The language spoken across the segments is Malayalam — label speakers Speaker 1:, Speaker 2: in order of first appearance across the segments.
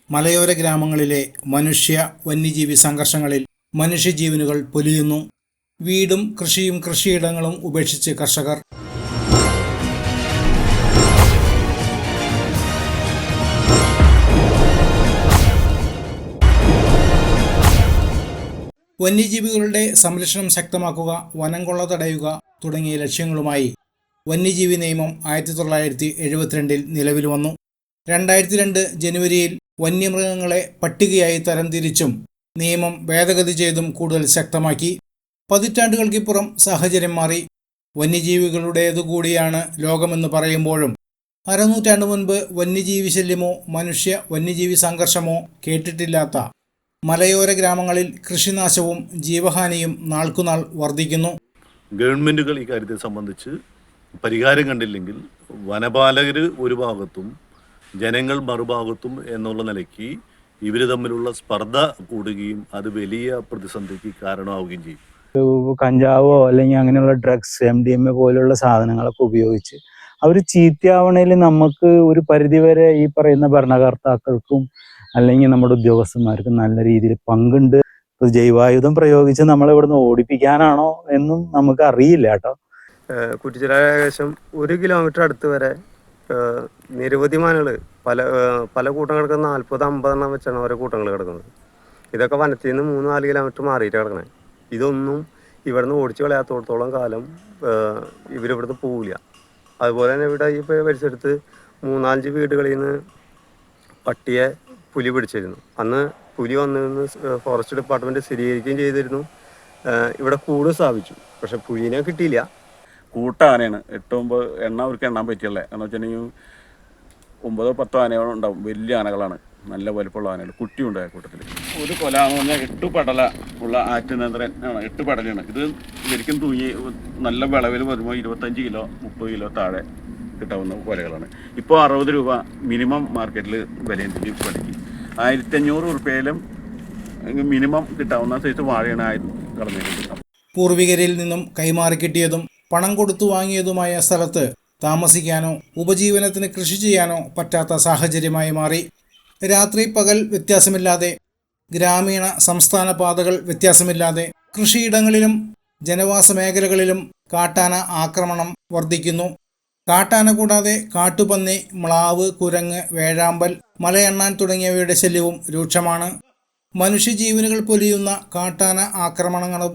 Speaker 1: മലയോര ഗ്രാമങ്ങളിലെ മനുഷ്യ വന്യജീവി സംഘർഷങ്ങളിൽ മനുഷ്യജീവനുകൾ പൊലിയുന്നു. വീടും കൃഷിയും കൃഷിയിടങ്ങളും ഉപേക്ഷിച്ച് കർഷകർ. വന്യജീവികളുടെ സംരക്ഷണം ശക്തമാക്കുക, വനം കൊള്ള തടയുക തുടങ്ങിയ ലക്ഷ്യങ്ങളുമായി വന്യജീവി നിയമം 1972 നിലവിൽ വന്നു. 2002 ജനുവരിയിൽ വന്യമൃഗങ്ങളെ പട്ടികയായി തരംതിരിച്ചും നിയമം ഭേദഗതി ചെയ്തും കൂടുതൽ ശക്തമാക്കി. പതിറ്റാണ്ടുകൾക്കിപ്പുറം സാഹചര്യം മാറി. വന്യജീവികളുടേതുകൂടിയാണ് ലോകമെന്ന് പറയുമ്പോഴും അരനൂറ്റാണ്ട് മുൻപ് വന്യജീവി ശല്യമോ മനുഷ്യ വന്യജീവി സംഘർഷമോ കേട്ടിട്ടില്ലാത്ത മലയോര ഗ്രാമങ്ങളിൽ കൃഷിനാശവും ജീവഹാനിയും നാൾക്കുനാൾ വർദ്ധിക്കുന്നു.
Speaker 2: ഗവൺമെൻറ്റുകൾ ഈ കാര്യത്തെ സംബന്ധിച്ച് പരിഹാരം കണ്ടില്ലെങ്കിൽ വനപാലകർ ഒരു ഭാഗത്തും ജനങ്ങൾ മറുഭാഗത്തും എന്നുള്ള നിലയ്ക്ക് ഇവർ തമ്മിലുള്ള സ്പർദ്ധ കൂടുകയും അത് വലിയ പ്രതിസന്ധിക്ക് കാരണമാവുകയും ചെയ്യും.
Speaker 3: കഞ്ചാവോ അല്ലെങ്കിൽ അങ്ങനെയുള്ള ഡ്രഗ്സ്, MDMA പോലുള്ള സാധനങ്ങളൊക്കെ ഉപയോഗിച്ച് അവർ ചീത്തയാവണേൽ നമുക്ക് ഒരു പരിധിവരെ ഈ പറയുന്ന ഭരണകർത്താക്കൾക്കും അല്ലെങ്കിൽ നമ്മുടെ ഉദ്യോഗസ്ഥന്മാർക്കും നല്ല രീതിയിൽ പങ്കുണ്ട്. ജൈവായുധം പ്രയോഗിച്ച് നമ്മളെ ഇവിടുന്ന് ഓടിപ്പിക്കാനാണോ എന്നും നമുക്ക് അറിയില്ല കേട്ടോ.
Speaker 4: കുറ്റിച്ചിറ ഏകദേശം 1 കിലോമീറ്റർ അടുത്ത് വരെ നിരവധി മാനുകൾ പല കൂട്ടം കിടക്കുന്ന 40-50 എണ്ണം വെച്ചാണ് ഓരോ കൂട്ടങ്ങൾ കിടക്കുന്നത്. ഇതൊക്കെ വനത്തിൽ നിന്ന് 3-4 കിലോമീറ്റർ മാറിയിട്ട് കിടക്കണേ. ഇതൊന്നും ഇവിടുന്ന് ഓടിച്ചു കളയാത്തോടത്തോളം കാലം ഇവരിവിടുന്ന് പോവില്ല. അതുപോലെ തന്നെ ഇവിടെ ഈ പരിസരത്ത് 3-5 വീടുകളിൽ നിന്ന് പട്ടിയെ പുലി പിടിച്ചിരുന്നു. അന്ന് പുലി വന്നിരുന്ന് ഫോറസ്റ്റ് ഡിപ്പാർട്ട്മെൻറ്റ് സ്ഥിരീകരിക്കുകയും ചെയ്തിരുന്നു. ഇവിടെ കൂട് സ്ഥാപിച്ചു, പക്ഷെ പുലിനെ കിട്ടിയില്ല.
Speaker 5: കൂട്ടാനയാണ് 8-9 എണ്ണ അവർക്ക് എണ്ണാൻ പറ്റിയല്ലേ. എന്ന് വെച്ചിട്ടുണ്ടെങ്കിൽ 9-10 ആനകളും ഉണ്ടാവും. വലിയ ആനകളാണ്, നല്ല വലുപ്പമുള്ള ആനകൾ. കുട്ടിയുണ്ട് ആ കൂട്ടത്തിൽ. ഒരു കൊല എന്ന് പറഞ്ഞാൽ 8 പടല ഉള്ള ആറ്റുനേന്ത്രൻ ആണ്. 8 പടലാണ്. ഇത് ശരിക്കും തൂങ്ങി നല്ല വിളവിൽ വരുമ്പോൾ 25 കിലോ 30 കിലോ താഴെ കിട്ടാവുന്ന കൊലകളാണ്. ഇപ്പോൾ 60 രൂപ മിനിമം മാർക്കറ്റിൽ വിലയുണ്ട്. പടിക്ക് 1500 രൂപയിലും മിനിമം കിട്ടാവുന്ന സൈസ് വാഴയാണ് കളഞ്ഞിട്ടുണ്ട്.
Speaker 1: പൂർവികരിൽ നിന്നും കൈമാറി കിട്ടിയതും പണം കൊടുത്തു വാങ്ങിയതുമായ സ്ഥലത്ത് താമസിക്കാനോ ഉപജീവനത്തിന് കൃഷി ചെയ്യാനോ പറ്റാത്ത സാഹചര്യമായി മാറി. രാത്രി പകൽ വ്യത്യാസമില്ലാതെ, ഗ്രാമീണ സംസ്ഥാന പാതകൾ വ്യത്യാസമില്ലാതെ കൃഷിയിടങ്ങളിലും ജനവാസ മേഖലകളിലും കാട്ടാന ആക്രമണം വർദ്ധിക്കുന്നു. കാട്ടാന കൂടാതെ കാട്ടുപന്നി, മ്ലാവ്, കുരങ്ങ്, വേഴാമ്പൽ, മലയണ്ണാൻ തുടങ്ങിയവയുടെ ശല്യവും രൂക്ഷമാണ്. മനുഷ്യജീവനുകൾ പൊലിയുന്ന കാട്ടാന ആക്രമണങ്ങളും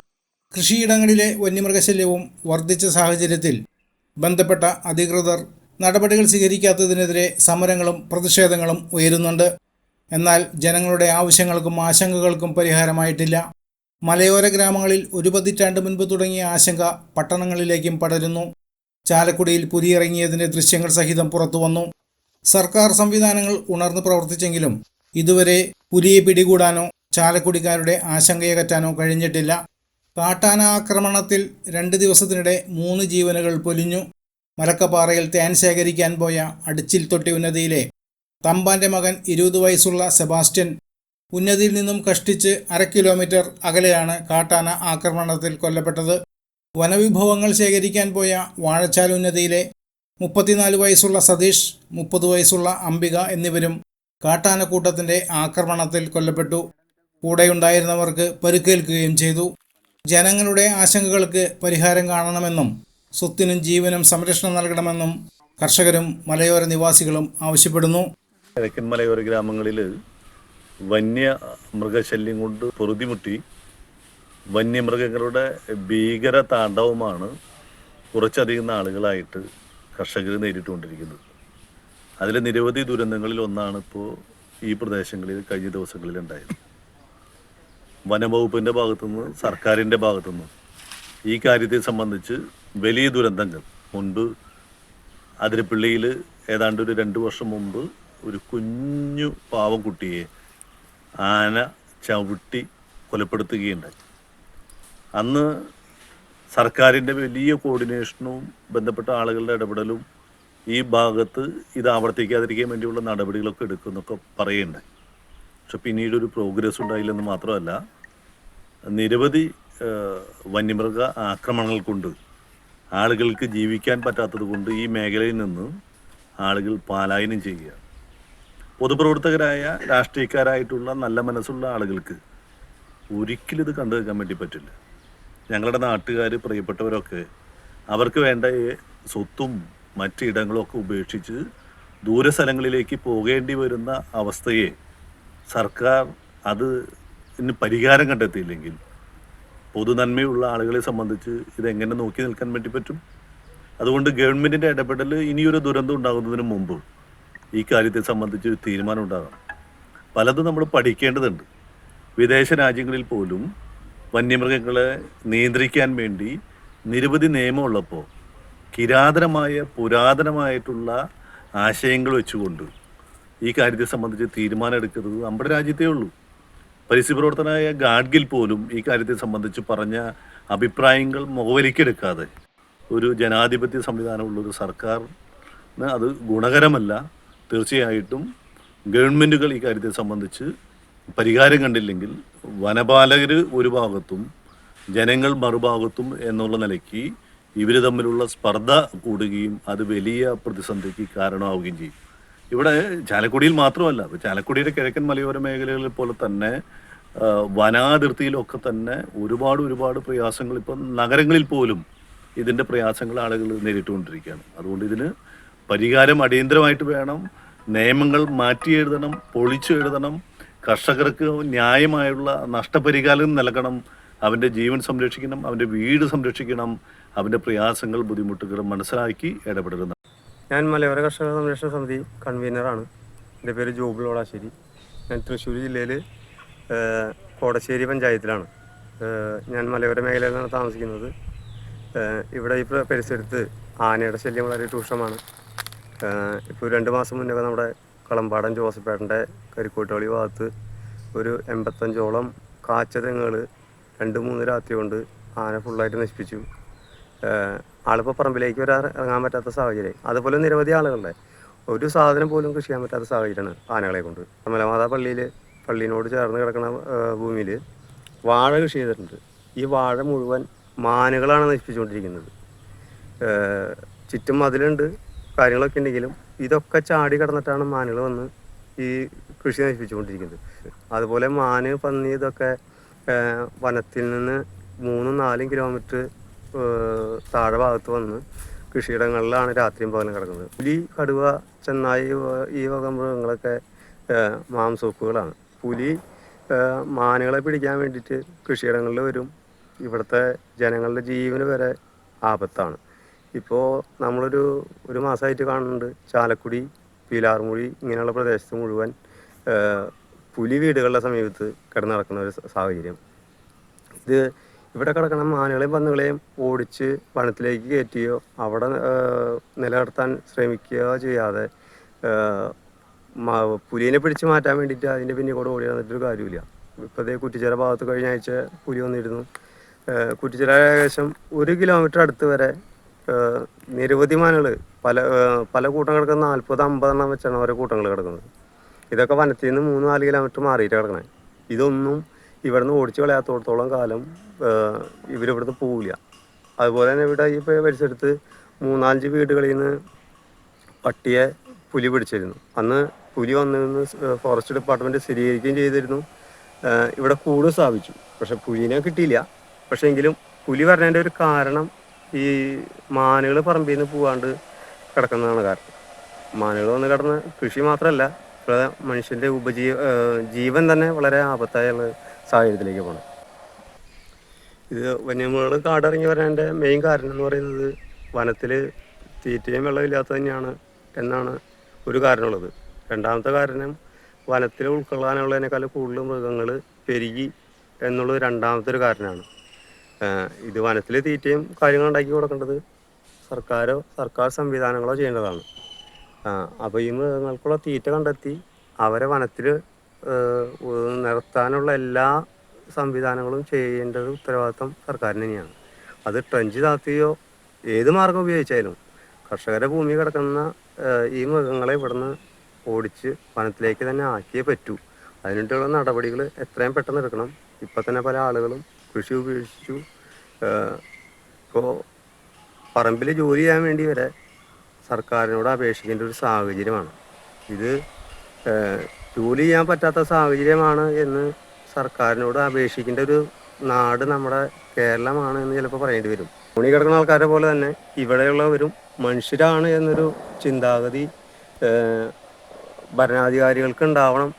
Speaker 1: കൃഷിയിടങ്ങളിലെ വന്യമൃഗശല്യവും വർദ്ധിച്ച സാഹചര്യത്തിൽ ബന്ധപ്പെട്ട അധികൃതർ നടപടികൾ സ്വീകരിക്കാത്തതിനെതിരെ സമരങ്ങളും പ്രതിഷേധങ്ങളും ഉയരുന്നുണ്ട്. എന്നാൽ ജനങ്ങളുടെ ആവശ്യങ്ങൾക്കും ആശങ്കകൾക്കും പരിഹാരമായിട്ടില്ല. മലയോര ഗ്രാമങ്ങളിൽ 1 പതിറ്റാണ്ട് മുൻപ് തുടങ്ങിയ ആശങ്ക പട്ടണങ്ങളിലേക്കും പടരുന്നു. ചാലക്കുടിയിൽ പുലിയിറങ്ങിയതിൻ്റെ ദൃശ്യങ്ങൾ സഹിതം പുറത്തുവന്നു. സർക്കാർ സംവിധാനങ്ങൾ ഉണർന്നു പ്രവർത്തിച്ചെങ്കിലും ഇതുവരെ പുലിയെ പിടികൂടാനോ ചാലക്കുടിക്കാരുടെ ആശങ്കയകറ്റാനോ കഴിഞ്ഞിട്ടില്ല. കാട്ടാന ആക്രമണത്തിൽ 2 ദിവസത്തിനിടെ 3 ജീവനുകൾ പൊലിഞ്ഞു. മലക്കപ്പാറയിൽ തേൻ ശേഖരിക്കാൻ പോയ അടിച്ചിൽ തൊട്ടി ഉന്നതിയിലെ തമ്പാൻ്റെ മകൻ 20 വയസ്സുള്ള സെബാസ്റ്റ്യൻ ഉന്നതിയിൽ നിന്നും കഷ്ടിച്ച് 1/2 കിലോമീറ്റർ അകലെയാണ് കാട്ടാന ആക്രമണത്തിൽ കൊല്ലപ്പെട്ടത്. വനവിഭവങ്ങൾ ശേഖരിക്കാൻ പോയ വാഴച്ചാൽ ഉന്നതിയിലെ 34 വയസ്സുള്ള സതീഷ്, 30 വയസ്സുള്ള അംബിക എന്നിവരും കാട്ടാനക്കൂട്ടത്തിൻ്റെ ആക്രമണത്തിൽ കൊല്ലപ്പെട്ടു. കൂടെയുണ്ടായിരുന്നവർക്ക് പരുക്കേൽക്കുകയും ചെയ്തു. ജനങ്ങളുടെ ആശങ്കകൾക്ക് പരിഹാരം കാണണമെന്നും സ്വത്തിനും ജീവനും സംരക്ഷണം നൽകണമെന്നും കർഷകരും മലയോര നിവാസികളും ആവശ്യപ്പെടുന്നു.
Speaker 2: കിഴക്കൻ മലയോര ഗ്രാമങ്ങളിൽ വന്യമൃഗശല്യം കൊണ്ട് പൊറുതിമുട്ടി വന്യമൃഗങ്ങളുടെ ഭീകര താണ്ഡവമാണ് കുറച്ചധികം നാളുകളായിട്ട് കർഷകർ നേരിട്ടുകൊണ്ടിരിക്കുന്നത്. അതിൽ നിരവധി ദുരന്തങ്ങളിൽ ഒന്നാണ് ഇപ്പോൾ ഈ പ്രദേശങ്ങളിൽ കഴിഞ്ഞ ദിവസങ്ങളിൽ ഉണ്ടായത്. വനംവകുപ്പിൻ്റെ ഭാഗത്തുനിന്ന്, സർക്കാരിൻ്റെ ഭാഗത്തുനിന്ന് ഈ കാര്യത്തെ സംബന്ധിച്ച് വലിയ ദുരന്തങ്ങൾ മുൻപ് അതിരപ്പള്ളിയിൽ ഏതാണ്ട് ഒരു 2 വർഷം മുമ്പ് ഒരു കുഞ്ഞു പാവം കുട്ടിയെ ആന ചവിട്ടി കൊലപ്പെടുത്തുകയുണ്ടായി. അന്ന് സർക്കാരിൻ്റെ വലിയ കോർഡിനേഷനും ബന്ധപ്പെട്ട ആളുകളുടെ ഇടപെടലും ഈ ഭാഗത്ത് ഇത് ആവർത്തിക്കാതിരിക്കാൻ വേണ്ടിയുള്ള നടപടികളൊക്കെ എടുക്കുമെന്നൊക്കെ പറയുന്നുണ്ടായി. പക്ഷെ പിന്നീടൊരു പ്രോഗ്രസ് ഉണ്ടായില്ലെന്ന് മാത്രമല്ല, നിരവധി വന്യമൃഗ ആക്രമണങ്ങൾ കൊണ്ട് ആളുകൾക്ക് ജീവിക്കാൻ പറ്റാത്തത് കൊണ്ട് ഈ മേഖലയിൽ നിന്ന് ആളുകൾ പലായനം ചെയ്യുക. പൊതുപ്രവർത്തകരായ രാഷ്ട്രീയക്കാരായിട്ടുള്ള നല്ല മനസ്സുള്ള ആളുകൾക്ക് ഒരിക്കലും ഇത് കണ്ടു വെക്കാൻ വേണ്ടി പറ്റില്ല. ഞങ്ങളുടെ നാട്ടുകാർ പ്രിയപ്പെട്ടവരൊക്കെ അവർക്ക് വേണ്ട സ്വത്തും മറ്റിടങ്ങളും ഒക്കെ ഉപേക്ഷിച്ച് ദൂരസ്ഥലങ്ങളിലേക്ക് പോകേണ്ടി വരുന്ന അവസ്ഥയെ സർക്കാർ അതിന് പരിഹാരം കണ്ടെത്തിയില്ലെങ്കിൽ പൊതുനന്മയുള്ള ആളുകളെ സംബന്ധിച്ച് ഇതെങ്ങനെ നോക്കി നിൽക്കാൻ വേണ്ടി പറ്റും? അതുകൊണ്ട് ഗവൺമെൻറ്റിൻ്റെ ഇടപെടൽ ഇനിയൊരു ദുരന്തം ഉണ്ടാകുന്നതിന് മുമ്പ് ഈ കാര്യത്തെ സംബന്ധിച്ച് ഒരു തീരുമാനം ഉണ്ടാകണം. പലതും നമ്മൾ പഠിക്കേണ്ടതുണ്ട്. വിദേശ രാജ്യങ്ങളിൽ പോലും വന്യമൃഗങ്ങളെ നിയന്ത്രിക്കാൻ വേണ്ടി നിരവധി നിയമമുള്ളപ്പോൾ പുരാതനമായിട്ടുള്ള ആശയങ്ങൾ വെച്ചുകൊണ്ട് ഈ കാര്യത്തെ സംബന്ധിച്ച് തീരുമാനം എടുക്കുന്നത് നമ്മുടെ രാജ്യത്തേ ഉള്ളൂ. പരിസ്ഥിതി പ്രവർത്തകനായ ഗാഡ്ഗിൽ പോലും ഈ കാര്യത്തെ സംബന്ധിച്ച് പറഞ്ഞ അഭിപ്രായങ്ങൾ മുഖവലിക്കെടുക്കാതെ ഒരു ജനാധിപത്യ സംവിധാനമുള്ളൊരു സർക്കാരിന് അത് ഗുണകരമല്ല. തീർച്ചയായിട്ടും ഗവൺമെൻറ്റുകൾ ഈ കാര്യത്തെ സംബന്ധിച്ച് പരിഹാരം കണ്ടില്ലെങ്കിൽ വനപാലകർ ഒരു ഭാഗത്തും ജനങ്ങൾ മറുഭാഗത്തും എന്നുള്ള നിലയ്ക്ക് ഇവർ തമ്മിലുള്ള സ്പർദ്ധ കൂടുകയും അത് വലിയ പ്രതിസന്ധിക്ക് കാരണമാവുകയും ചെയ്യും. ഇവിടെ ചാലക്കുടിയിൽ മാത്രമല്ല, ചാലക്കുടിയുടെ കിഴക്കൻ മലയോര മേഖലകളിൽ പോലെ തന്നെ വനാതിർത്തിയിലൊക്കെ തന്നെ ഒരുപാട് പ്രയാസങ്ങൾ ഇപ്പം നഗരങ്ങളിൽ പോലും ഇതിൻ്റെ പ്രയാസങ്ങൾ ആളുകൾ നേരിട്ടുകൊണ്ടിരിക്കുകയാണ്. അതുകൊണ്ട് ഇതിന് പരിഹാരം അടിയന്തരമായിട്ട് വേണം. നിയമങ്ങൾ മാറ്റി എഴുതണം, പൊളിച്ചു എഴുതണം. കർഷകർക്ക് ന്യായമായുള്ള നഷ്ടപരിഹാരം നൽകണം. അവൻ്റെ ജീവൻ സംരക്ഷിക്കണം, അവൻ്റെ വീട് സംരക്ഷിക്കണം, അവൻ്റെ പ്രയാസങ്ങൾ ബുദ്ധിമുട്ടുകൾ മനസ്സിലാക്കി ഇടപെടുന്നത്.
Speaker 4: ഞാൻ മലയോര കർഷക സംരക്ഷണ സമിതി കൺവീനറാണ്. എൻ്റെ പേര് ജോബിൾ ഓടാശ്ശേരി. ഞാൻ തൃശ്ശൂർ ജില്ലയിൽ കോടശ്ശേരി പഞ്ചായത്തിലാണ്. ഞാൻ മലയോര മേഖലയിലാണ് താമസിക്കുന്നത്. ഇവിടെ ഈ പരിസരത്ത് ആനയുടെ ശല്യം വളരെ രൂക്ഷമാണ്. ഇപ്പോൾ 2 മാസം മുന്നേ നമ്മുടെ കളമ്പാടൻ ജോസഫേട്ടൻ്റെ കരിക്കോട്ടുകളി ഭാഗത്ത് ഒരു 85ഓളം കാച്ച തെങ്ങുകൾ 2-3 രാത്രി കൊണ്ട് ആന ഫുള്ളായിട്ട് നശിപ്പിച്ചു. ആളിപ്പോൾ പറമ്പിലേക്ക് ഇറങ്ങാൻ പറ്റാത്ത സാഹചര്യം. അതുപോലെ നിരവധി ആളുകളുടെ ഒരു സാധനം പോലും കൃഷി ചെയ്യാൻ പറ്റാത്ത സാഹചര്യമാണ് ആനകളെ കൊണ്ട്. മലമാതാ പള്ളിയിനോട് ചേർന്ന് കിടക്കുന്ന ഭൂമിയിൽ വാഴ കൃഷി ചെയ്തിട്ടുണ്ട്. ഈ വാഴ മുഴുവൻ മാനുകളാണ് നശിപ്പിച്ചുകൊണ്ടിരിക്കുന്നത്. ചുറ്റും മതിലുണ്ട്, കാര്യങ്ങളൊക്കെ ഉണ്ടെങ്കിലും ഇതൊക്കെ ചാടി കിടന്നിട്ടാണ് മാനുകൾ വന്ന് ഈ കൃഷി നശിപ്പിച്ചുകൊണ്ടിരിക്കുന്നത്. അതുപോലെ മാന്, പന്നി ഇതൊക്കെ വനത്തിൽ നിന്ന് 3-4 കിലോമീറ്റർ താഴെ ഭാഗത്ത് വന്ന് കൃഷിയിടങ്ങളിലാണ് രാത്രിയും പകലും കിടക്കുന്നത്. പുലി, കടുവ, ചെന്നായി ഈ വക മൃഗങ്ങളൊക്കെ മാംസോക്കുകളാണ്. പുലി മാനുകളെ പിടിക്കാൻ വേണ്ടിയിട്ട് കൃഷിയിടങ്ങളിൽ വരും. ഇവിടുത്തെ ജനങ്ങളുടെ ജീവന് വരെ ആപത്താണ്. ഇപ്പോൾ ഒരു മാസമായിട്ട് കാണുന്നുണ്ട് ചാലക്കുടി, പീലാർമുഴി ഇങ്ങനെയുള്ള പ്രദേശത്ത് മുഴുവൻ പുലി വീടുകളുടെ സമീപത്ത് കിടന്ന് നടക്കുന്ന ഒരു സാഹചര്യം. ഇവിടെ കിടക്കുന്ന മാനുകളെയും പന്നുകളെയും ഓടിച്ച് വനത്തിലേക്ക് കയറ്റുകയോ അവിടെ നിലനിർത്താൻ ശ്രമിക്കുകയോ ചെയ്യാതെ പുലിനെ പിടിച്ച് മാറ്റാൻ വേണ്ടിയിട്ട് അതിൻ്റെ പിന്നിൽ കൂടെ ഓടി വന്നിട്ടൊരു കാര്യമില്ല. ഇപ്പോൾ അതേ കുറ്റിച്ചിറ ഭാഗത്ത് കഴിഞ്ഞ ആഴ്ച പുലി വന്നിരുന്നു. കുറ്റിച്ചിറ ഏകദേശം 1 കിലോമീറ്റർ അടുത്ത് വരെ നിരവധി മാനുകൾ പല കൂട്ടം കിടക്കുന്ന 40-50 വെച്ചാണ് ഓരോ കൂട്ടങ്ങൾ കിടക്കുന്നത്. ഇതൊക്കെ വനത്തിൽ നിന്ന് 3-4 കിലോമീറ്റർ മാറിയിട്ട് കിടക്കണേ. ഇതൊന്നും ഇവിടുന്ന് ഓടിച്ച് കളയാത്തോടത്തോളം കാലം ഇവരിവിടുന്ന് പോവില്ല. അതുപോലെ തന്നെ ഇവിടെ ഈ പരിസരത്ത് 3-5 വീടുകളിൽ നിന്ന് പട്ടിയെ പുലി പിടിച്ചിരുന്നു. അന്ന് പുലി വന്നിരുന്ന് ഫോറസ്റ്റ് ഡിപ്പാർട്ട്മെൻറ്റ് സ്ഥിരീകരിക്കുകയും ചെയ്തിരുന്നു. ഇവിടെ കൂട് സ്ഥാപിച്ചു. പക്ഷെ പുലിനെ കിട്ടിയില്ല. പക്ഷേ എങ്കിലും പുലി വരേണ്ട ഒരു കാരണം ഈ മാനുകൾ പറമ്പിൽ നിന്ന് പോകാണ്ട് കിടക്കുന്നതാണ് കാരണം. മാനുകൾ വന്ന് കിടന്ന് കൃഷി മാത്രമല്ല മനുഷ്യൻ്റെ ജീവൻ തന്നെ വളരെ ആപത്തായ സാഹചര്യത്തിലേക്ക് പോകണം. ഇത് വന്യമൃഗങ്ങൾ കാടിറങ്ങി വരേണ്ട മെയിൻ കാരണം എന്ന് പറയുന്നത് വനത്തിൽ തീറ്റയും വെള്ളമില്ലാത്തത് തന്നെയാണ് എന്നാണ് ഒരു കാരണമുള്ളത്. രണ്ടാമത്തെ കാരണം വനത്തിൽ ഉൾക്കൊള്ളാനുള്ളതിനേക്കാൾ കൂടുതൽ മൃഗങ്ങൾ പെരുകി എന്നുള്ളത് രണ്ടാമത്തെ ഒരു കാരണമാണ്. ഇത് വനത്തിൽ തീറ്റയും കാര്യങ്ങളും ഉണ്ടാക്കി കൊടുക്കേണ്ടത് സർക്കാർ സംവിധാനങ്ങളോ ചെയ്യേണ്ടതാണ്. അപ്പോൾ ഈ മൃഗങ്ങൾക്കുള്ള തീറ്റ കണ്ടെത്തി അവരെ വനത്തിൽ നിർത്താനുള്ള എല്ലാ സംവിധാനങ്ങളും ചെയ്യേണ്ടത് ഉത്തരവാദിത്വം സർക്കാരിന് തന്നെയാണ്. അത് ട്രെഞ്ച് താത്തുകയോ ഏത് മാർഗം ഉപയോഗിച്ചാലും കർഷകരുടെ ഭൂമി കിടക്കുന്ന ഈ മൃഗങ്ങളെ ഇവിടുന്ന് ഓടിച്ച് വനത്തിലേക്ക് തന്നെ ആക്കിയേ പറ്റൂ. അതിനുള്ള നടപടികൾ എത്രയും പെട്ടെന്ന് എടുക്കണം. ഇപ്പം തന്നെ പല ആളുകളും കൃഷി ഉപേക്ഷിച്ചു. ഇപ്പോൾ പറമ്പിൽ ജോലി ചെയ്യാൻ വേണ്ടി വരെ സർക്കാരിനോട് അപേക്ഷിക്കേണ്ട ഒരു സാഹചര്യമാണ്. ഇത് ജോലി ചെയ്യാൻ പറ്റാത്ത സാഹചര്യമാണ് എന്ന് സർക്കാരിനോട് അപേക്ഷിക്കേണ്ട ഒരു നാട് നമ്മുടെ കേരളമാണ് എന്ന് ചിലപ്പോൾ പറയേണ്ടി വരും. ഊണി കിടക്കുന്ന ആൾക്കാരെ പോലെ തന്നെ ഇവിടെയുള്ളവരും മനുഷ്യരാണ് എന്നൊരു ചിന്താഗതി ഭരണാധികാരികൾക്ക് ഉണ്ടാവണം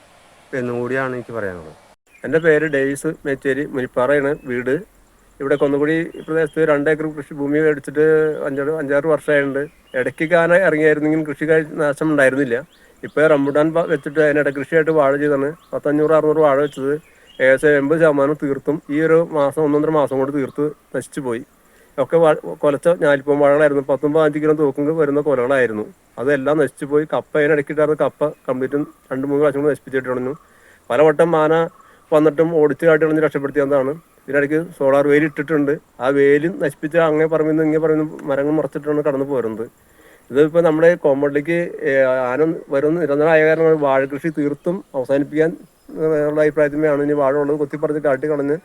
Speaker 4: എന്നുകൂടിയാണ് എനിക്ക് പറയാനുള്ളത്. എൻ്റെ പേര് ഡേവിസ് മേച്ചേരി, മുനിപ്പാറയാണ് വീട്. ഇവിടെ കൊന്നുകുടി പ്രദേശത്ത് 2 ഏക്കർ കൃഷിഭൂമി മേടിച്ചിട്ട് 5-6 വർഷമായിട്ടുണ്ട്. ഇടയ്ക്ക് കാന ഇറങ്ങിയായിരുന്നെങ്കിൽ കൃഷി നാശം ഉണ്ടായിരുന്നില്ല. ഇപ്പോൾ റംബുട്ടാൻ വെച്ചിട്ട് അതിനിടെ കൃഷിയായിട്ട് വാഴ ചെയ്താണ് 500-600 വാഴ വെച്ചത് ഏകദേശം 80% തീർത്തും ഈ ഒരു മാസം 1-1.5 മാസം കൊണ്ട് തീർത്ത് നശിച്ചു പോയി. ഒക്കെ കൊലച്ച ഞാലിപ്പം വാഴകളായിരുന്നു. 10-15 കിലോ തൂക്കം വരുന്ന കൊലകളായിരുന്നു. അതെല്ലാം നശിച്ചു പോയി. കപ്പ അതിനിടയ്ക്കിട്ടായിരുന്നു കപ്പ കംപ്ലീറ്റും 2-3 പ്രാവശ്യം കൊണ്ട് നശിപ്പിച്ചിട്ട് കളഞ്ഞു. പലവട്ടം മാന വന്നിട്ടും ഓടിച്ച് കാട്ടി കളഞ്ഞ് രക്ഷപ്പെടുത്തിയതാണ്. ഇതിനിടയ്ക്ക് സോളാർ വേലി ഇട്ടിട്ടുണ്ട്. ആ വേലും നശിപ്പിച്ച് അങ്ങേ പറമ്പിൽ നിന്ന് ഇങ്ങനെ പറയുന്ന മരങ്ങൾ മറച്ചിട്ടാണ് കടന്നു പോരുന്നത്. ഇതിപ്പോൾ നമ്മുടെ കോമ്പൗണ്ടിലേക്ക് ആന വരുന്ന നിരന്തരമായ കാരണം വാഴ കൃഷി തീർത്തും അവസാനിപ്പിക്കാൻ ഉള്ള അഭിപ്രായത്തിലാണ്. ഇനി വാഴ ഉള്ളത് കൊത്തിപ്പറിച്ച് കാട്ടി കളഞ്ഞ്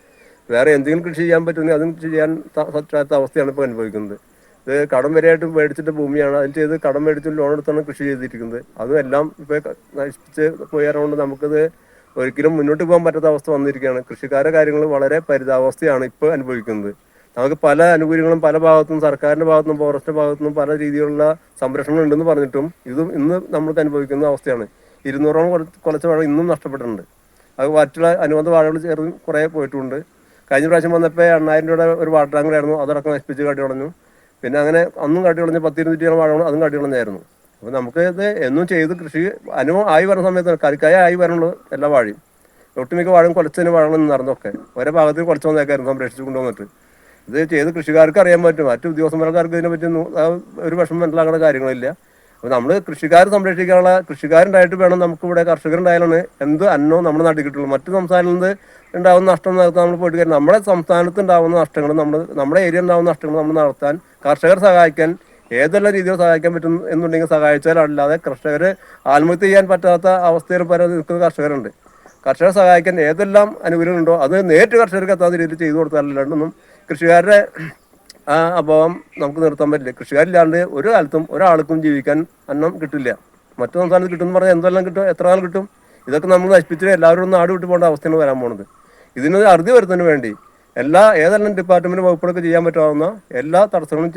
Speaker 4: വേറെ എന്തെങ്കിലും കൃഷി ചെയ്യാൻ പറ്റുമെങ്കിൽ അതും ചെയ്യാൻ പറ്റാത്ത അവസ്ഥയാണ് ഇപ്പോൾ അനുഭവിക്കുന്നത്. ഇത് കടം വരെയായിട്ട് മേടിച്ചിട്ട് ഭൂമിയാണ്. അതിന് ചെയ്ത് കടം മേടിച്ച് ലോൺ എടുത്താണ് കൃഷി ചെയ്തിരിക്കുന്നത്. അതും എല്ലാം ഇപ്പോൾ നശിപ്പിച്ച് പോയാറുകൊണ്ട് നമുക്കത് ഒരിക്കലും മുന്നോട്ട് പോകാൻ പറ്റാത്ത അവസ്ഥ വന്നിരിക്കുകയാണ്. കൃഷിക്കാരുടെ കാര്യങ്ങൾ വളരെ പരിതാവസ്ഥയാണ് ഇപ്പോൾ അനുഭവിക്കുന്നത്. നമുക്ക് പല ആനുകൂല്യങ്ങളും പല ഭാഗത്തുനിന്നും സർക്കാരിൻ്റെ ഭാഗത്തുനിന്നും ഫോറസ്റ്റിൻ്റെ ഭാഗത്തുനിന്നും പല രീതിയിലുള്ള സംരക്ഷണം ഉണ്ടെന്ന് പറഞ്ഞിട്ടും ഇതും ഇന്ന് നമ്മൾക്ക് അനുഭവിക്കുന്ന അവസ്ഥയാണ്. 200ഓളം കൊലച്ച വാഴ ഇന്നും നഷ്ടപ്പെട്ടിട്ടുണ്ട്. അത് മറ്റുള്ള അനുബന്ധ വാഴകൾ ചേർന്ന് കുറേ പോയിട്ടുണ്ട്. കഴിഞ്ഞ പ്രാവശ്യം വന്നപ്പോൾ 8,000 രൂപയുടെ ഒരു വാട്ടർ ടാങ്കറായിരുന്നു. അതടക്കം നശിപ്പിച്ച് കാട്ടി കളഞ്ഞു. പിന്നെ അങ്ങനെ അന്നും കാട്ടി കളഞ്ഞ് 10-20 വാഴകൾ അതും കാട്ടി കളഞ്ഞായിരുന്നു. അപ്പോൾ നമുക്ക് ഇത് എന്നും ചെയ്ത് കൃഷി ആയി വരുന്ന സമയത്ത് കരിക്കായ ആയി വരണുള്ളൂ എല്ലാ വാഴയും. ഒട്ടുമിക്ക വാഴയും കൊലച്ചതിന് വാഴകൾ നിറഞ്ഞൊക്കെ ഒരേ ഭാഗത്ത് കൊലച്ചു വന്നേക്കായിരുന്നു സംരക്ഷിച്ചു കൊണ്ടുവന്നിട്ട്. ഇത് ചെയ്ത് കൃഷിക്കാർക്ക് അറിയാൻ പറ്റും. മറ്റു ഉദ്യോഗസ്ഥന്മാർക്ക് ഇതിനെ പറ്റി ഒരു വിഷമം മനസ്സിലാക്കുന്ന കാര്യങ്ങളില്ല. അപ്പോൾ നമ്മൾ കൃഷിക്കാർ സംരക്ഷിക്കാനുള്ള കൃഷിക്കാരുണ്ടായിട്ട് വേണം നമുക്കിവിടെ കർഷകരുണ്ടായാലാണ് എന്ത് അന്നവും നമ്മുടെ നാട്ടിൽ കിട്ടുള്ളൂ. മറ്റു സംസ്ഥാനത്തിൽ നിന്ന് ഉണ്ടാകുന്ന നഷ്ടം നടത്താൻ നമ്മൾ പോയിട്ട് കാര്യം നമ്മുടെ സംസ്ഥാനത്ത് ഉണ്ടാകുന്ന നഷ്ടങ്ങൾ നമ്മുടെ ഏരിയ ഉണ്ടാകുന്ന നഷ്ടങ്ങൾ നമ്മൾ നടത്താൻ കർഷകർ സഹായിക്കാൻ ഏതെല്ലാം രീതിയിൽ സഹായിക്കാൻ പറ്റും എന്നുണ്ടെങ്കിൽ സഹായിച്ചാലല്ലാതെ കർഷകർ ആത്മഹത്യ ചെയ്യാൻ പറ്റാത്ത അവസ്ഥയിൽ പല നിൽക്കുന്ന കർഷകരുണ്ട്. കർഷകരെ സഹായിക്കാൻ ഏതെല്ലാം അനുകൂലങ്ങളുണ്ടോ അത് നേരിട്ട് കർഷകർക്ക് എത്താത്ത രീതിയിൽ ചെയ്തു കൊടുത്താലല്ലാണ്ടൊന്നും കൃഷിക്കാരുടെ ആ അഭാവം നമുക്ക് നിർത്താൻ പറ്റില്ല. കൃഷിക്കാരില്ലാണ്ട് ഒരു കാലത്തും ഒരാൾക്കും ജീവിക്കാൻ അന്നം കിട്ടില്ല. മറ്റു സംസ്ഥാനത്ത് കിട്ടുമെന്ന് പറഞ്ഞാൽ എന്തെല്ലാം കിട്ടും, എത്ര നാൾ കിട്ടും? ഇതൊക്കെ നമ്മൾ നശിപ്പിച്ച് എല്ലാവരും നാട് വിട്ടു പോകേണ്ട അവസ്ഥയാണ് വരാൻ പോകുന്നത്. ഇതിനൊരു അറുതി വരുന്നതിന് വേണ്ടി ഏതെല്ലാം ഡിപ്പാർട്ട്മെൻറ്റ് വകുപ്പുകളൊക്കെ ചെയ്യാൻ പറ്റാവുന്ന എല്ലാ തടസ്സങ്ങളും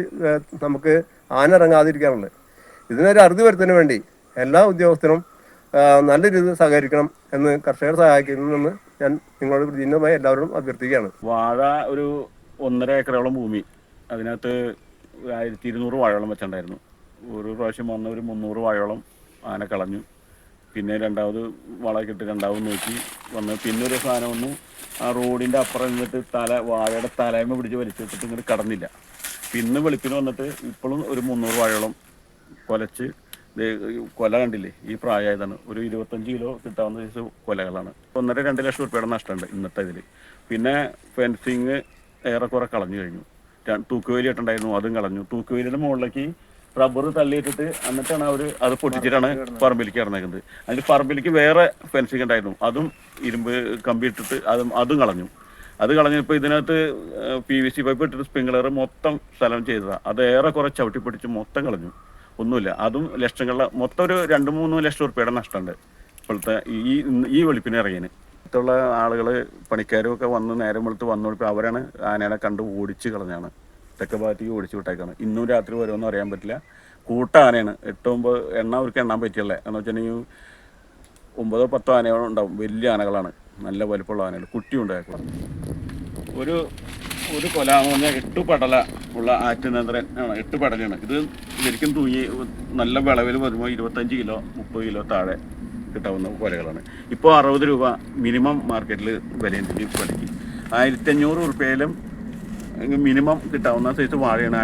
Speaker 4: നമുക്ക് ഇറങ്ങാതിരിക്കാനുള്ളത്. ഇതിനൊരു അറുതി വരുന്നതിന് വേണ്ടി എല്ലാ ഉദ്യോഗസ്ഥരും നല്ല രീതിയിൽ സഹകരിക്കണം എന്ന് കർഷകർ സഹായിക്കണമെന്ന് ഞാൻ നിങ്ങളോട് വിനീതമായി എല്ലാവരും അഭ്യർത്ഥിക്കുകയാണ്.
Speaker 5: വാഴ ഒരു 1.5 ഏക്കറോളം ഭൂമി, അതിനകത്ത് 1200 വാഴയോളം വെച്ചിട്ടുണ്ടായിരുന്നു. ഒരു പ്രാവശ്യം വന്ന ഒരു 300 വാഴയോളം ആന കളഞ്ഞു. പിന്നെ രണ്ടാമത് വളമൊക്കെ ഇട്ട് രണ്ടാമത് നോക്കി വന്ന് പിന്നെ ഒരു സാധനം വന്നു. ആ റോഡിൻ്റെ അപ്പുറം നിന്നിട്ട് വാഴയുടെ തലയമ്മ പിടിച്ച് വലിച്ചിട്ടിട്ട് ഇങ്ങോട്ട് കടന്നില്ല. പിന്നെ വെളുപ്പിന് വന്നിട്ട് ഇപ്പോഴും ഒരു 300 വാഴയോളം കൊലച്ച് കൊല കണ്ടില്ലേ, ഈ പ്രായമായതാണ്. ഒരു 25 കിലോ കിട്ടാവുന്ന സൈസ് കൊലകളാണ്. 1.5-2 ലക്ഷം രൂപയുടെ നഷ്ടമുണ്ട് ഇന്നത്തെ ഇതിൽ. പിന്നെ ഫെൻസിങ് ഏറെക്കുറെ കളഞ്ഞു കഴിഞ്ഞു. തൂക്കുവേലി ഇട്ടുണ്ടായിരുന്നു, അതും കളഞ്ഞു. തൂക്കുവേലിയുടെ മുകളിലേക്ക് റബ്ബർ തള്ളിയിട്ടിട്ട് എന്നിട്ടാണ് അത് പൊട്ടിച്ചിട്ടാണ് പറമ്പിലേക്ക് ഇറങ്ങുന്നത്. അതിന് പറമ്പിലേക്ക് വേറെ ഫെൻസിങ് ഉണ്ടായിരുന്നു, അതും ഇരുമ്പ് കമ്പി ഇട്ടിട്ട് അതും കളഞ്ഞു. അത് കളഞ്ഞപ്പോൾ ഇതിനകത്ത് PVC പൈപ്പ് ഇട്ടിട്ട് സ്പ്രിംഗ്ലർ മൊത്തം സ്ഥലം ചെയ്തതാണ്. അത് ഏറെക്കുറെ ചവിട്ടിപ്പൊട്ടിച്ച് മൊത്തം കളഞ്ഞു. ഒന്നുമില്ല. അതും ലക്ഷങ്ങളുടെ മൊത്തം ഒരു 2-3 ലക്ഷം രൂപയുടെ നഷ്ടമുണ്ട് ഇപ്പോഴത്തെ ഈ വെളുപ്പിന് ഇറങ്ങിയതിന്. മറ്റുള്ള ആളുകൾ പണിക്കാരും ഒക്കെ വന്ന് നേരം വെളുത്ത് വന്നപ്പോൾ അവരാണ് ആനേനെ കണ്ട് ഓടിച്ച് കളഞ്ഞാണ്. തെക്ക് ഭാഗത്തേക്ക് ഓടിച്ച് വിട്ടേക്കാണ്. ഇന്നും രാത്രി വരുമെന്ന് അറിയാൻ പറ്റില്ല. കൂട്ട ആനയാണ്. 8-9 എണ്ണ അവർക്ക് എണ്ണാൻ പറ്റില്ല. എന്ന് വെച്ചിട്ടുണ്ടെങ്കിൽ 9-10 ആനകളും ഉണ്ടാവും. വലിയ ആനകളാണ്, നല്ല വലിപ്പമുള്ള ആനകൾ. കുട്ടിയുണ്ടായേക്കണം. ഒരു കൊല എന്ന് പറഞ്ഞാൽ 8 പടല ഉള്ള ആറ്റുനേന്ത്രൻ ആണ്. 8 പടലാണ്. ഇത് ശരിക്കും തൂങ്ങി നല്ല വിളവിൽ വരുമ്പോൾ 25 കിലോ 30 കിലോ താഴെ കിട്ടാവുന്ന കൊലകളാണ്. ഇപ്പോൾ 60 രൂപ മിനിമം മാർക്കറ്റിൽ വിലയുണ്ട്. ഈ കൊലയ്ക്ക് 1500 രൂപയിലും മിനിമം കിട്ടാവുന്ന സൈസ് വാഴയാണ്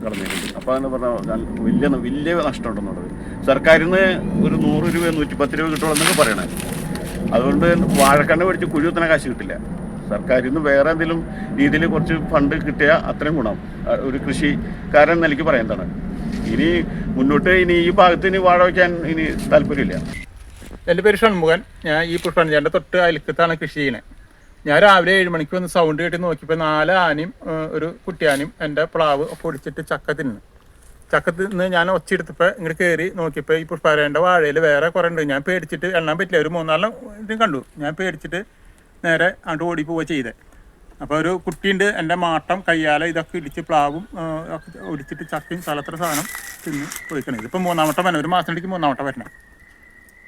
Speaker 5: കളഞ്ഞിട്ടുണ്ട്. അപ്പോൾ എന്ന് പറഞ്ഞാൽ വലിയ നഷ്ടമുണ്ടെന്നുള്ളത്. സർക്കാരിൽ നിന്ന് ഒരു 100 രൂപ 110 രൂപ കിട്ടുമെന്നൊക്കെ പറയണേ. അതുകൊണ്ട് വാഴക്കണ്ണ് മേടിച്ച് കുഴികുത്തന കാശ് കിട്ടില്ല. സർക്കാരിൽ നിന്ന് വേറെ എന്തെങ്കിലും രീതിയിൽ കുറച്ച് ഫണ്ട് കിട്ടിയാൽ അത്രയും ഗുണം ഒരു കൃഷിക്കാരൻ നിലയ്ക്ക് പറയുന്നതാണ്. ഇനി മുന്നോട്ട് ഈ ഭാഗത്ത് ഇനി വാഴ വയ്ക്കാൻ ഇനി താല്പര്യമില്ല.
Speaker 6: എൻ്റെ പേര് ഷൺമുഖൻ. ഞാൻ ഈ പുഷ്പാഞ്ചേൻ്റെ തൊട്ട് അയൽക്കത്താണ് കൃഷി ചെയ്യുന്നത്. ഞാൻ രാവിലെ 7 മണിക്ക് വന്ന് സൗണ്ട് കേട്ട് നോക്കിയപ്പോൾ 4 ആനയും ഒരു കുട്ടിയാനയും എൻ്റെ പ്ലാവ് ഒക്കെ ഒടിച്ചിട്ട് ചക്ക തിന്ന് ചക്കത്ത് നിന്ന് ഞാൻ ഒച്ചെടുത്തപ്പോൾ ഇങ്ങോട്ട് കയറി നോക്കിയപ്പോൾ ഈ പുഷ്പാരേൻ്റെ വാഴയിൽ വേറെ കുറേ ഉണ്ട്. ഞാൻ പേടിച്ചിട്ട് എണ്ണാൻ പറ്റില്ല, ഒരു 3-4 ഇത് കണ്ടു. ഞാൻ പേടിച്ചിട്ട് നേരെ അങ്ങോട്ട് ഓടി പോവുക ചെയ്തത്. അപ്പോൾ ഒരു കുട്ടിയുണ്ട്, എൻ്റെ മാട്ടം കയ്യാല ഇതൊക്കെ ഇടിച്ച് പ്ലാവും ഒക്കെ ഒടിച്ചിട്ട് ചക്കയും സ്ഥലത്ര സാധനം തിന്ന് പോയിക്കണം. ഇതിപ്പോൾ 3-ാമത്തെ വരണം, ഒരു മാസത്തിലേക്ക് 3-ാമത്തെ വരണം.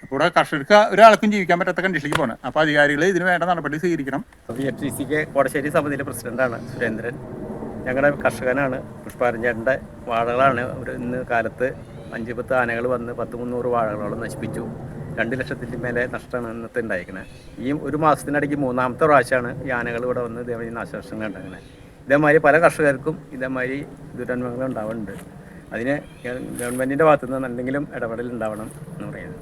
Speaker 6: അപ്പോൾ ഇവിടെ കർഷകർക്ക് ഒരാൾക്കും ജീവിക്കാൻ പറ്റാത്ത കണ്ടീഷനിലേക്ക് പോകണം. അപ്പോൾ അധികാരികൾ ഇതിന് വേണ്ട നടപടി സ്വീകരിക്കണം.
Speaker 7: VFCCക്ക് കോടശ്ശേരി സമിതിയിലെ പ്രസിഡന്റാണ് സുരേന്ദ്രൻ. ഞങ്ങളുടെ കർഷകനാണ്. പുഷ്പാരഞ്ചേട്ടൻ്റെ വാഴകളാണ് ഇന്ന് കാലത്ത് 5-10 ആനകൾ വന്ന് 100-300 വാഴകളോളം നശിപ്പിച്ചു. 2 ലക്ഷത്തിൻ്റെ മേലെ നഷ്ടമാണ് ഇന്നത്തെ ഉണ്ടായിരിക്കുന്നത്. ഈ ഒരു മാസത്തിനിടയ്ക്ക് 3-ാമത്തെ പ്രാവശ്യമാണ് ഈ ആനകൾ ഇവിടെ വന്ന് ഇതേമാതിരി നാശനഷ്ടങ്ങൾ ഉണ്ടാകുന്നത്. ഇതേമാതിരി പല കർഷകർക്കും ഇതേമാതിരി ദുരനുഭവങ്ങൾ ഉണ്ടാവുന്നുണ്ട്. അതിന് ഗവൺമെൻറ്റിൻ്റെ ഭാഗത്തു നിന്ന് എന്തെങ്കിലും ഇടപെടൽ ഉണ്ടാവണം എന്ന് പറയുന്നത്.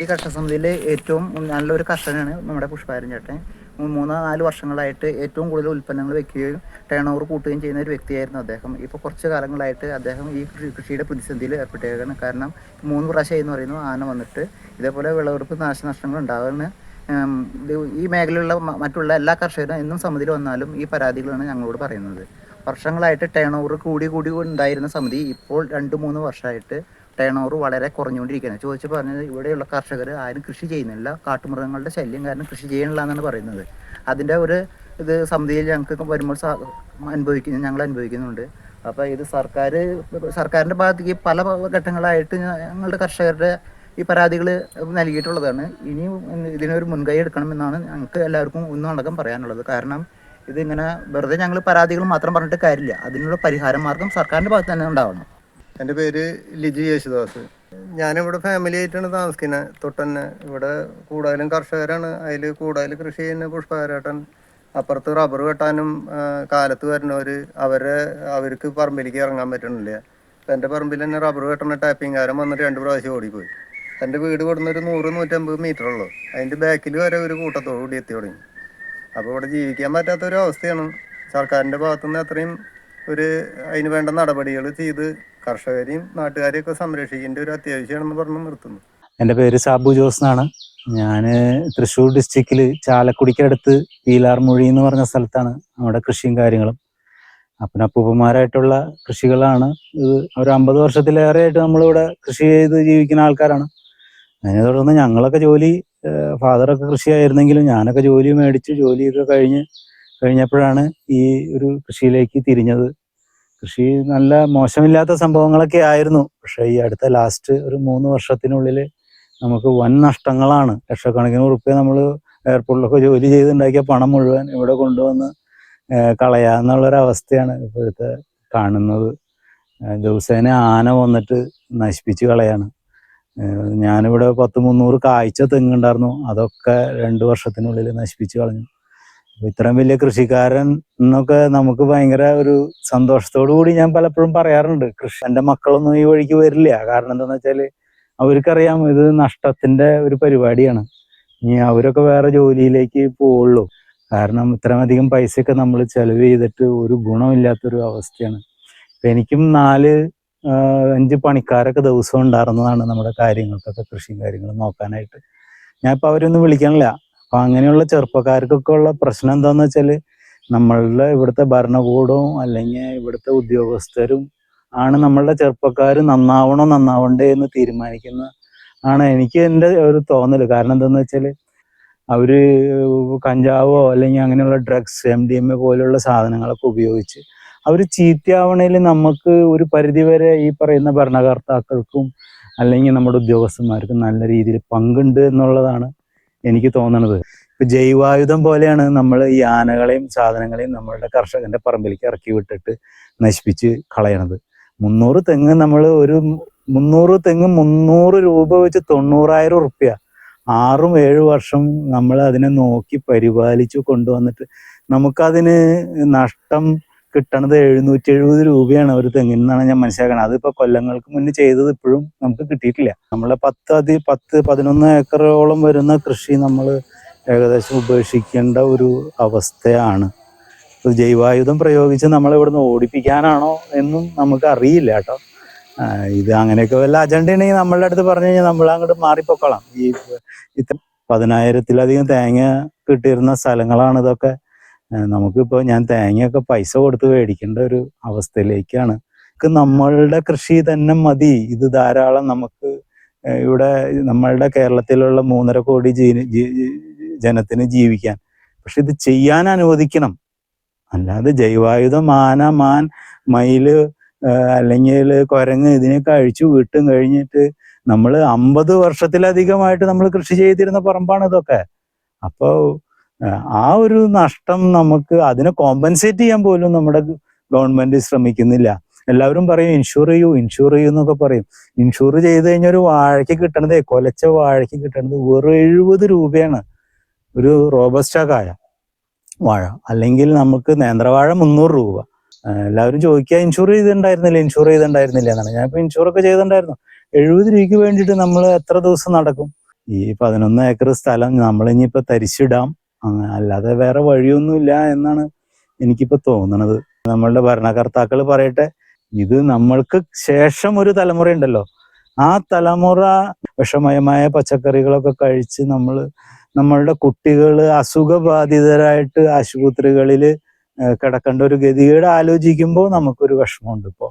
Speaker 8: ഈ കർഷക സമിതിയിൽ ഏറ്റവും നല്ലൊരു കർഷകനാണ് നമ്മുടെ പുഷ്പാരൻ ചേട്ടൻ. 3-4 വർഷങ്ങളായിട്ട് ഏറ്റവും കൂടുതൽ ഉൽപ്പന്നങ്ങൾ വെക്കുകയും ടേൺ ഓവർ കൂട്ടുകയും ചെയ്യുന്ന ഒരു വ്യക്തിയായിരുന്നു അദ്ദേഹം. ഇപ്പോൾ കുറച്ച് കാലങ്ങളായിട്ട് അദ്ദേഹം ഈ കൃഷിയുടെ പ്രതിസന്ധിയിൽ ഏർപ്പെട്ടേക്കാണ്. കാരണം 3 പ്രാവശ്യമായി എന്ന് പറയുന്നു ആന വന്നിട്ട് ഇതേപോലെ വിളവെടുപ്പ് നാശനഷ്ടങ്ങൾ ഉണ്ടാകുന്ന ഈ മേഖലയിലുള്ള മറ്റുള്ള എല്ലാ കർഷകരും എന്നും സമിതിയിൽ വന്നാലും ഈ പരാതികളാണ് ഞങ്ങളോട് പറയുന്നത്. വർഷങ്ങളായിട്ട് ടേൺ ഓവർ കൂടി ഉണ്ടായിരുന്ന സമിതി ഇപ്പോൾ 2-3 വർഷമായിട്ട് ടേൺ ഓവർ വളരെ കുറഞ്ഞുകൊണ്ടിരിക്കുകയാണ്. ചോദിച്ചു പറഞ്ഞത് ഇവിടെയുള്ള കർഷകർ ആരും കൃഷി ചെയ്യുന്നില്ല, കാട്ടുമൃഗങ്ങളുടെ ശല്യം കാരണം കൃഷി ചെയ്യണില്ല എന്നാണ് പറയുന്നത്. അതിൻ്റെ ഒരു ഇത് സമിതിയിൽ ഞങ്ങൾക്ക് വരുമ്പോൾ ഞങ്ങൾ അനുഭവിക്കുന്നുണ്ട്. അപ്പോൾ ഇത് സർക്കാരിൻ്റെ ഭാഗത്തേക്ക് പല ഘട്ടങ്ങളായിട്ട് ഞങ്ങളുടെ കർഷകരുടെ ഈ പരാതികൾ നൽകിയിട്ടുള്ളതാണ്. ഇനിയും ഇതിനൊരു മുൻകൈ എടുക്കണമെന്നാണ് ഞങ്ങൾക്ക് എല്ലാവർക്കും ഒന്നടക്കം പറയാനുള്ളത്. കാരണം ഇതിങ്ങനെ വെറുതെ ഞങ്ങൾ പരാതികൾ മാത്രം പറഞ്ഞിട്ട് കാര്യമില്ല, അതിനുള്ള പരിഹാര മാർഗം സർക്കാരിൻ്റെ ഭാഗത്ത് തന്നെ ഉണ്ടാവണം.
Speaker 4: എൻ്റെ പേര് ലിജി യേശുദാസ്. ഞാനിവിടെ ഫാമിലി ആയിട്ടാണ് താമസിക്കുന്നത്. തൊട്ടന്നെ ഇവിടെ കൂടുതലും കർഷകരാണ്. അതിൽ കൂടുതൽ കൃഷി ചെയ്യുന്ന പുഷ്പാരേട്ടൻ. അപ്പുറത്ത് റബ്ബർ വെട്ടാനും കാലത്ത് വരുന്നവർ അവർക്ക് പറമ്പിലേക്ക് ഇറങ്ങാൻ പറ്റണില്ല. അപ്പം എൻ്റെ പറമ്പിൽ തന്നെ റബ്ബർ വെട്ടുന്ന ടാപ്പിംഗുകാരൻ വന്നിട്ട് 2 പ്രാവശ്യം ഓടിപ്പോയി. എൻ്റെ വീട് കൊടുന്നൊരു 100-150 മീറ്റർ ഉള്ളൂ. അതിൻ്റെ ബാക്കിൽ വരെ ഒരു കൂട്ടത്തോടു കൂടി എത്തി തുടങ്ങി. അപ്പോൾ ഇവിടെ ജീവിക്കാൻ പറ്റാത്തൊരു അവസ്ഥയാണ്. സർക്കാരിൻ്റെ ഭാഗത്തുനിന്ന് അത്രയും അതിന് വേണ്ട നടപടികൾ ചെയ്ത് കർഷകരെയും നാട്ടുകാരെയൊക്കെ സംരക്ഷിക്കേണ്ട ഒരു അത്യാവശ്യമാണെന്ന് പറഞ്ഞ് നിർത്തുന്നു.
Speaker 3: എൻ്റെ പേര് സാബു ജോസ് എന്നാണ്. ഞാൻ തൃശ്ശൂർ ഡിസ്ട്രിക്റ്റിൽ ചാലക്കുടിക്കടുത്ത് പീലാർമൊഴി എന്ന് പറഞ്ഞ സ്ഥലത്താണ് നമ്മുടെ കൃഷിയും കാര്യങ്ങളും. അപ്പനപ്പൂപ്പന്മാരായിട്ടുള്ള കൃഷികളാണ് ഇത്. ഒരു 50 വർഷത്തിലേറെയായിട്ട് നമ്മളിവിടെ കൃഷി ചെയ്ത് ജീവിക്കുന്ന ആൾക്കാരാണ്. അതിനെ തുടർന്ന് ഞങ്ങളൊക്കെ ഫാദറൊക്കെ കൃഷിയായിരുന്നെങ്കിലും ഞാനൊക്കെ ജോലി മേടിച്ച് ജോലിയൊക്കെ കഴിഞ്ഞപ്പോഴാണ് ഈ ഒരു കൃഷിയിലേക്ക് തിരിഞ്ഞത്. കൃഷി നല്ല മോശമില്ലാത്ത സംഭവങ്ങളൊക്കെ ആയിരുന്നു. പക്ഷേ ഈ അടുത്ത ലാസ്റ്റ് ഒരു 3 വർഷത്തിനുള്ളിൽ നമുക്ക് വൻ നഷ്ടങ്ങളാണ്. ലക്ഷക്കണക്കിന് ഉറുപ്പ്യ നമ്മൾ എയർപോർട്ടിലൊക്കെ ജോലി ചെയ്തുണ്ടാക്കിയ പണം മുഴുവൻ ഇവിടെ കൊണ്ടുവന്ന് കളയാന്നുള്ളൊരവസ്ഥയാണ് ഇപ്പോഴത്തെ കാണുന്നത്. ദിവസേന ആന വന്നിട്ട് നശിപ്പിച്ച് കളയാണ്. ഞാനിവിടെ 100-300 കായ്ച്ച തെങ്ങുണ്ടായിരുന്നു, അതൊക്കെ 2 വർഷത്തിനുള്ളിൽ നശിപ്പിച്ച് കളഞ്ഞു. ഇത്രയും വലിയ കൃഷിക്കാരൻ എന്നൊക്കെ നമുക്ക് ഭയങ്കര ഒരു സന്തോഷത്തോടു കൂടി ഞാൻ പലപ്പോഴും പറയാറുണ്ട്, എൻ്റെ മക്കളൊന്നും ഈ വഴിക്ക് വരില്ല. കാരണം എന്താണെന്ന് വെച്ചാൽ അവർക്കറിയാം ഇത് നഷ്ടത്തിന്റെ ഒരു പരിപാടിയാണ്. ഇനി അവരൊക്കെ വേറെ ജോലിയിലേക്ക് പോവുള്ളൂ. കാരണം ഇത്രയധികം പൈസയൊക്കെ നമ്മൾ ചെലവ് ചെയ്തിട്ട് ഒരു ഗുണമില്ലാത്തൊരു അവസ്ഥയാണ്. എനിക്കും 4-5 പണിക്കാരൊക്കെ ദിവസം ഉണ്ടായിരുന്നതാണ് നമ്മുടെ കാര്യങ്ങൾക്കൊക്കെ കൃഷിയും കാര്യങ്ങളും നോക്കാനായിട്ട്. ഞാൻ ഇപ്പം അവരൊന്നും വിളിക്കണില്ല. അപ്പൊ അങ്ങനെയുള്ള ചെറുപ്പക്കാർക്കൊക്കെ ഉള്ള പ്രശ്നം എന്താന്ന് വെച്ചാൽ നമ്മളുടെ ഇവിടുത്തെ ഭരണകൂടവും അല്ലെങ്കിൽ ഇവിടുത്തെ ഉദ്യോഗസ്ഥരും ആണ് നമ്മളുടെ ചെറുപ്പക്കാർ നന്നാവണ്ടേ എന്ന് തീരുമാനിക്കുന്ന എനിക്ക് എൻ്റെ ഒരു തോന്നല്. കാരണം എന്താന്ന് വെച്ചാൽ അവര് കഞ്ചാവോ അല്ലെങ്കിൽ അങ്ങനെയുള്ള ഡ്രഗ്സ് MDMA പോലുള്ള സാധനങ്ങളൊക്കെ ഉപയോഗിച്ച് അവർ ചീത്തയാവണേൽ നമുക്ക് ഒരു പരിധിവരെ ഈ പറയുന്ന ഭരണകർത്താക്കൾക്കും അല്ലെങ്കിൽ നമ്മുടെ ഉദ്യോഗസ്ഥന്മാർക്കും നല്ല രീതിയിൽ പങ്കുണ്ട് എന്നുള്ളതാണ് എനിക്ക് തോന്നണത്. ഇപ്പൊ ജൈവായുധം പോലെയാണ് നമ്മൾ ഈ ആനകളെയും സാധനങ്ങളെയും നമ്മളുടെ കർഷകന്റെ പറമ്പിലേക്ക് ഇറക്കി വിട്ടിട്ട് നശിപ്പിച്ച് കളയണത്. 300 തെങ്ങ് നമ്മൾ 300 രൂപ വെച്ച് 90,000 ഉറുപ്പ്യ 6-7 വർഷം നമ്മൾ അതിനെ നോക്കി പരിപാലിച്ചു കൊണ്ടുവന്നിട്ട് നമുക്കതിന് നഷ്ടം കിട്ടണത് 770 രൂപയാണ് ഒരു തെങ്ങിനാണ് ഞാൻ മനസ്സിലാക്കണം. അതിപ്പോ കൊല്ലങ്ങൾക്ക് മുന്നേ ചെയ്തത് ഇപ്പോഴും നമുക്ക് കിട്ടിയിട്ടില്ല. നമ്മളെ 10-11 ഏക്കറോളം വരുന്ന കൃഷി നമ്മൾ ഏകദേശം ഉപേക്ഷിക്കേണ്ട ഒരു അവസ്ഥയാണ്. ജൈവായുധം പ്രയോഗിച്ച് നമ്മളെ ഇവിടുന്ന് ഓടിപ്പിക്കാനാണോ എന്നും നമുക്ക് അറിയില്ല കേട്ടോ. ഇത് അങ്ങനെയൊക്കെ വല്ല അജണ്ട ഉണ്ടെങ്കിൽ നമ്മളുടെ അടുത്ത് പറഞ്ഞു കഴിഞ്ഞാൽ നമ്മൾ അങ്ങോട്ട് മാറിപ്പോക്കോളാം. ഈ 10,000-ലധികം തേങ്ങ കിട്ടിയിരുന്ന സ്ഥലങ്ങളാണ് ഇതൊക്കെ. നമുക്കിപ്പോൾ ഞാൻ തേങ്ങയൊക്കെ പൈസ കൊടുത്ത് മേടിക്കേണ്ട ഒരു അവസ്ഥയിലേക്കാണ് നമ്മളുടെ കൃഷി തന്നെ മതി, ഇത് ധാരാളം നമുക്ക് ഇവിടെ നമ്മളുടെ കേരളത്തിലുള്ള 3.5 കോടി ജനത്തിന് ജീവിക്കാൻ. പക്ഷെ ഇത് ചെയ്യാൻ അനുവദിക്കണം. അല്ലാതെ ജൈവായുധം ആന, മാൻ, മയില് അല്ലെങ്കിൽ കുരങ്ങ് ഇതിനെയൊക്കെ അഴിച്ചു വിട്ടും കഴിഞ്ഞിട്ട് നമ്മൾ 50 വർഷത്തിലധികമായിട്ട് നമ്മൾ കൃഷി ചെയ്തിരുന്ന പറമ്പാണ് ഇതൊക്കെ. അപ്പോൾ ആ ഒരു നഷ്ടം നമുക്ക് അതിനെ കോമ്പൻസേറ്റ് ചെയ്യാൻ പോലും നമ്മുടെ ഗവൺമെന്റ് ശ്രമിക്കുന്നില്ല. എല്ലാവരും പറയും ഇൻഷുർ ചെയ്യൂ എന്നൊക്കെ പറയും. ഇൻഷുർ ചെയ്ത് കഴിഞ്ഞാൽ ഒരു വാഴയ്ക്ക് കിട്ടണത്, കൊലച്ച വാഴയ്ക്ക് കിട്ടണത് വെറും 70 രൂപയാണ് ഒരു റോബസ്റ്റ കായ വാഴ. അല്ലെങ്കിൽ നമുക്ക് നേന്ത്രവാഴ 300 രൂപ. എല്ലാവരും ചോദിക്കുക ഇൻഷുർ ചെയ്തിട്ടുണ്ടായിരുന്നില്ല എന്നാണ്. ഞാനിപ്പോൾ ഇൻഷുറൊക്കെ ചെയ്തിട്ടുണ്ടായിരുന്നു. 70 രൂപയ്ക്ക് വേണ്ടിയിട്ട് നമ്മൾ എത്ര ദിവസം നടക്കും? ഈ 11 ഏക്കർ സ്ഥലം നമ്മളിനിയിപ്പോൾ തരിച്ചിടാം, അല്ലാതെ വേറെ വഴിയൊന്നുമില്ല എന്നാണ് എനിക്കിപ്പോൾ തോന്നണത്. നമ്മളുടെ ഭരണകർത്താക്കൾ പറയട്ടെ, ഇത് നമ്മൾക്ക് ശേഷം ഒരു തലമുറ ഉണ്ടല്ലോ, ആ തലമുറ വിഷമയമായ പച്ചക്കറികളൊക്കെ കഴിച്ച് നമ്മളുടെ കുട്ടികൾ അസുഖബാധിതരായിട്ട് ആശുപത്രികളിൽ കിടക്കേണ്ട ഒരു ഗതികേട് ആലോചിക്കുമ്പോൾ നമുക്കൊരു വിഷമമുണ്ട് ഇപ്പോൾ.